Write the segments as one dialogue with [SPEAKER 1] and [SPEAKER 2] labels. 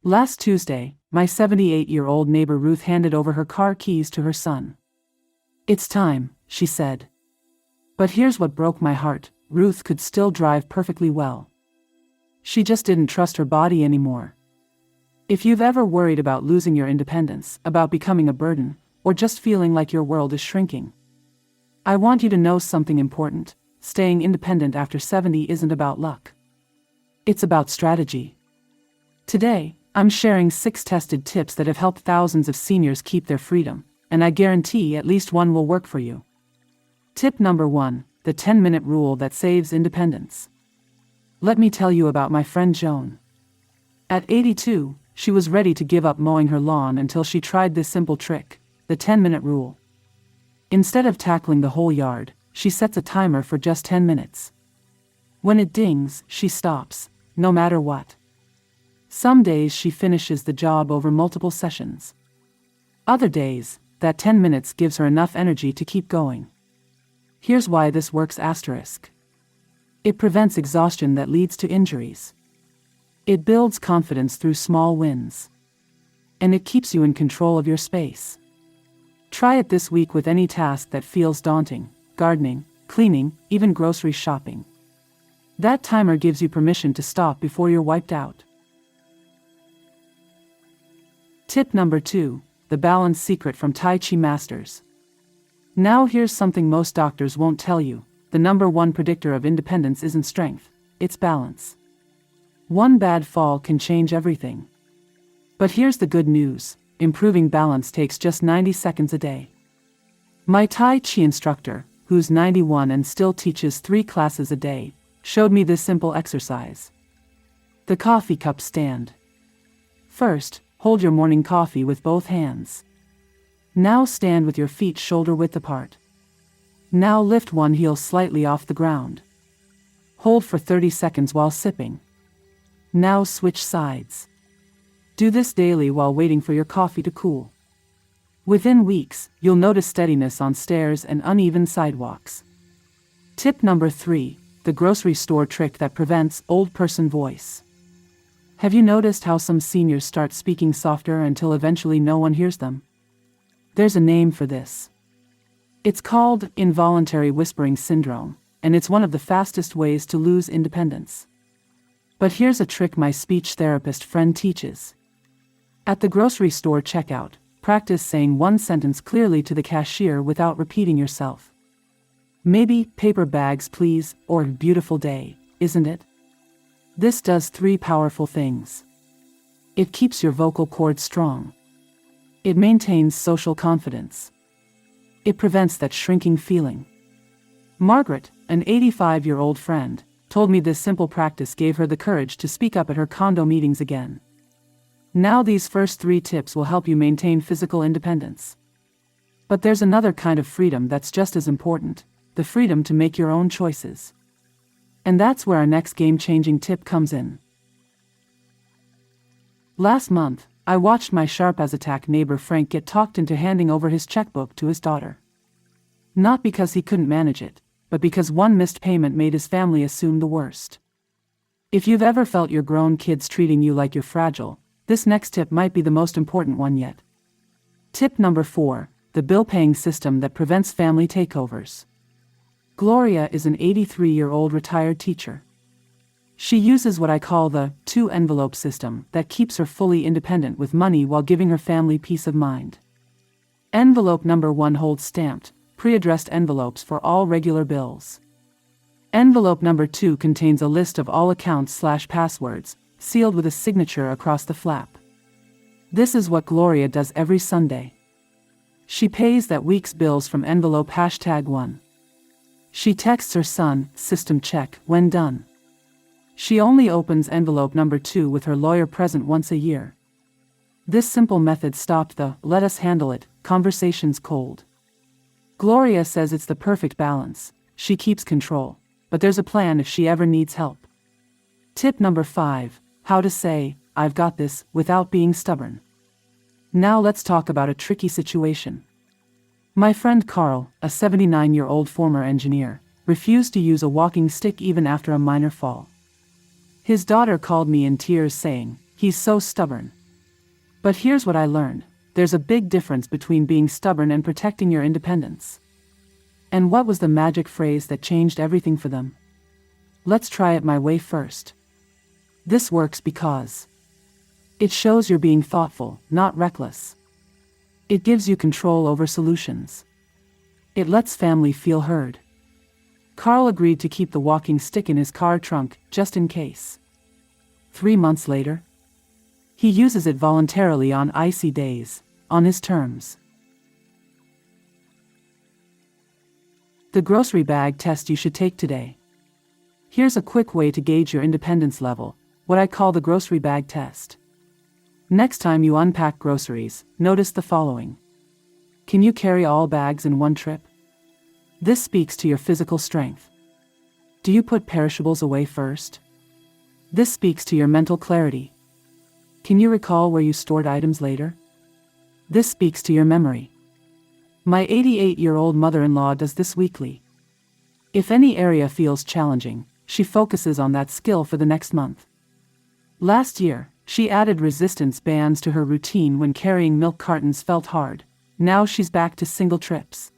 [SPEAKER 1] Last Tuesday, my 78-year-old neighbor Ruth handed over her car keys to her son. "It's time," she said. But here's what broke my heart: Ruth could still drive perfectly well. She just didn't trust her body anymore. If you've ever worried about losing your independence, about becoming a burden, or just feeling like your world is shrinking, I want you to know something important. Staying independent after 70 isn't about luck. It's about strategy. Today, I'm sharing 6 tested tips that have helped thousands of seniors keep their freedom, and I guarantee at least one will work for you. Tip number 1, the 10-minute rule that saves independence. Let me tell you about my friend Joan. At 82, she was ready to give up mowing her lawn until she tried this simple trick, the 10-minute rule. Instead of tackling the whole yard, she sets a timer for just 10 minutes. When it dings, she stops, no matter what. Some days she finishes the job over multiple sessions. Other days, that 10 minutes gives her enough energy to keep going. Here's why this works asterisk. It prevents exhaustion that leads to injuries. It builds confidence through small wins. And it keeps you in control of your space. Try it this week with any task that feels daunting: gardening, cleaning, even grocery shopping. That timer gives you permission to stop before you're wiped out. Tip number 2, the balance secret from Tai Chi masters. Now here's something most doctors won't tell you: the number 1 predictor of independence isn't strength, it's balance. One bad fall can change everything. But here's the good news: improving balance takes just 90 seconds a day. My Tai Chi instructor, who's 91 and still teaches 3 classes a day, showed me this simple exercise. The coffee cup stand. First, hold your morning coffee with both hands. Now stand with your feet shoulder-width apart. Now lift one heel slightly off the ground. Hold for 30 seconds while sipping. Now switch sides. Do this daily while waiting for your coffee to cool. Within weeks, you'll notice steadiness on stairs and uneven sidewalks. Tip number 3, the grocery store trick that prevents old person voice. Have you noticed how some seniors start speaking softer until eventually no one hears them? There's a name for this. It's called involuntary whispering syndrome, and it's one of the fastest ways to lose independence. But here's a trick my speech therapist friend teaches. At the grocery store checkout, practice saying one sentence clearly to the cashier without repeating yourself. Maybe, "Paper bags please," or "Beautiful day, isn't it?" This does 3 powerful things. It keeps your vocal cords strong. It maintains social confidence. It prevents that shrinking feeling. Margaret, an 85-year-old friend, told me this simple practice gave her the courage to speak up at her condo meetings again. Now these first 3 tips will help you maintain physical independence. But there's another kind of freedom that's just as important: the freedom to make your own choices. And that's where our next game-changing tip comes in. Last month, I watched my sharp-as-a-tack neighbor Frank get talked into handing over his checkbook to his daughter. Not because he couldn't manage it, but because one missed payment made his family assume the worst. If you've ever felt your grown kids treating you like you're fragile, this next tip might be the most important one yet. Tip number 4, the bill-paying system that prevents family takeovers. Gloria is an 83-year-old retired teacher. She uses what I call the 2-envelope system that keeps her fully independent with money while giving her family peace of mind. Envelope number 1 holds stamped, pre-addressed envelopes for all regular bills. Envelope number 2 contains a list of all accounts/passwords, sealed with a signature across the flap. This is what Gloria does every Sunday. She pays that week's bills from envelope #1. She texts her son, "System check," when done. She only opens envelope number 2 with her lawyer present once a year. This simple method stopped the "let us handle it" conversations cold. Gloria says it's the perfect balance. She keeps control, but there's a plan if she ever needs help. Tip number 5, how to say, "I've got this," without being stubborn. Now let's talk about a tricky situation. My friend Carl, a 79-year-old former engineer, refused to use a walking stick even after a minor fall. His daughter called me in tears saying, "He's so stubborn." But here's what I learned. There's a big difference between being stubborn and protecting your independence. And what was the magic phrase that changed everything for them? Let's try it my way first. This works because it shows you're being thoughtful, not reckless. It gives you control over solutions. It lets family feel heard. Carl agreed to keep the walking stick in his car trunk, just in case. 3 months later, he uses it voluntarily on icy days, on his terms. The grocery bag test you should take today. Here's a quick way to gauge your independence level, what I call the grocery bag test. Next time you unpack groceries, notice the following. Can you carry all bags in one trip? This speaks to your physical strength. Do you put perishables away first? This speaks to your mental clarity. Can you recall where you stored items later? This speaks to your memory. My 88-year-old mother-in-law does this weekly. If any area feels challenging, she focuses on that skill for the next month. Last year, she added resistance bands to her routine when carrying milk cartons felt hard. Now she's back to single trips.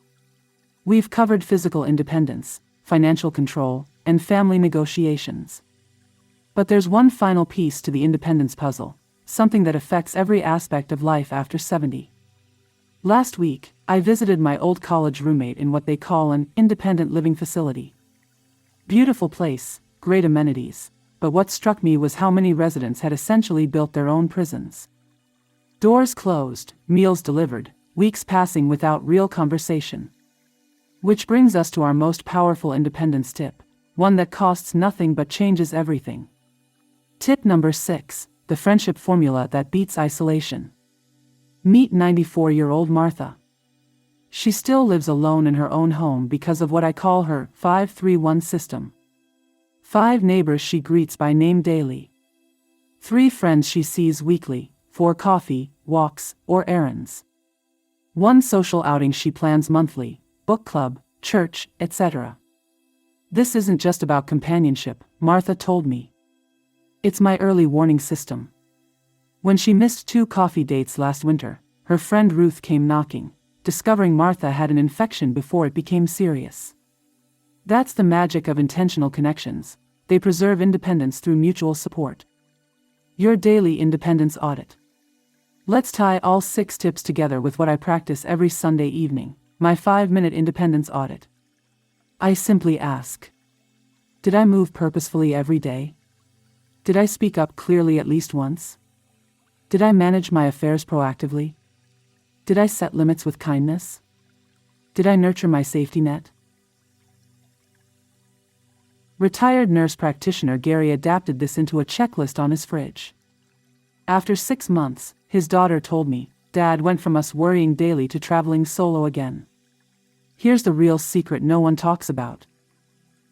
[SPEAKER 1] We've covered physical independence, financial control, and family negotiations. But there's one final piece to the independence puzzle, something that affects every aspect of life after 70. Last week, I visited my old college roommate in what they call an independent living facility. Beautiful place, great amenities, but what struck me was how many residents had essentially built their own prisons. Doors closed, meals delivered, weeks passing without real conversation. Which brings us to our most powerful independence tip, one that costs nothing but changes everything. Tip number 6, the friendship formula that beats isolation. Meet 94-year-old Martha. She still lives alone in her own home because of what I call her 5-3-1 system. 5 neighbors she greets by name daily. 3 friends she sees weekly, for coffee, walks, or errands. 1 social outing she plans monthly, book club, church, etc. This isn't just about companionship, Martha told me. It's my early warning system. When she missed 2 coffee dates last winter, her friend Ruth came knocking, discovering Martha had an infection before it became serious. That's the magic of intentional connections. They preserve independence through mutual support. Your daily independence audit. Let's tie all 6 tips together with what I practice every Sunday evening, my 5-minute independence audit. I simply ask, did I move purposefully every day? Did I speak up clearly at least once? Did I manage my affairs proactively? Did I set limits with kindness? Did I nurture my safety net? Retired nurse practitioner Gary adapted this into a checklist on his fridge. After 6 months, his daughter told me, Dad went from us worrying daily to traveling solo again. Here's the real secret no one talks about.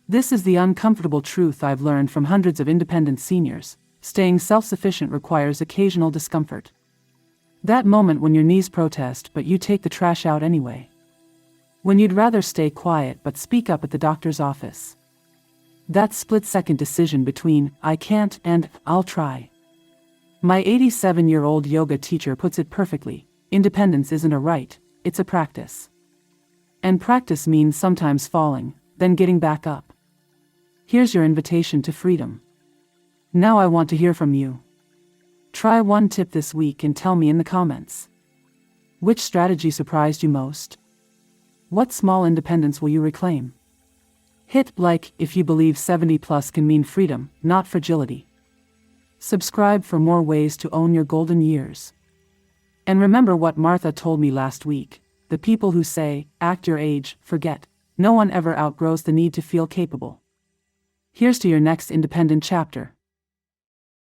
[SPEAKER 1] This is the uncomfortable truth I've learned from hundreds of independent seniors. Staying self-sufficient requires occasional discomfort. That moment when your knees protest but you take the trash out anyway. When you'd rather stay quiet but speak up at the doctor's office. That split-second decision between, I can't and, I'll try. My 87-year-old yoga teacher puts it perfectly, independence isn't a right, it's a practice. And practice means sometimes falling, then getting back up. Here's your invitation to freedom. Now I want to hear from you. Try one tip this week and tell me in the comments. Which strategy surprised you most? What small independence will you reclaim? Hit like if you believe 70 plus can mean freedom, not fragility. Subscribe for more ways to own your golden years. And remember what Martha told me last week, the people who say, act your age, forget. No one ever outgrows the need to feel capable. Here's to your next independent chapter.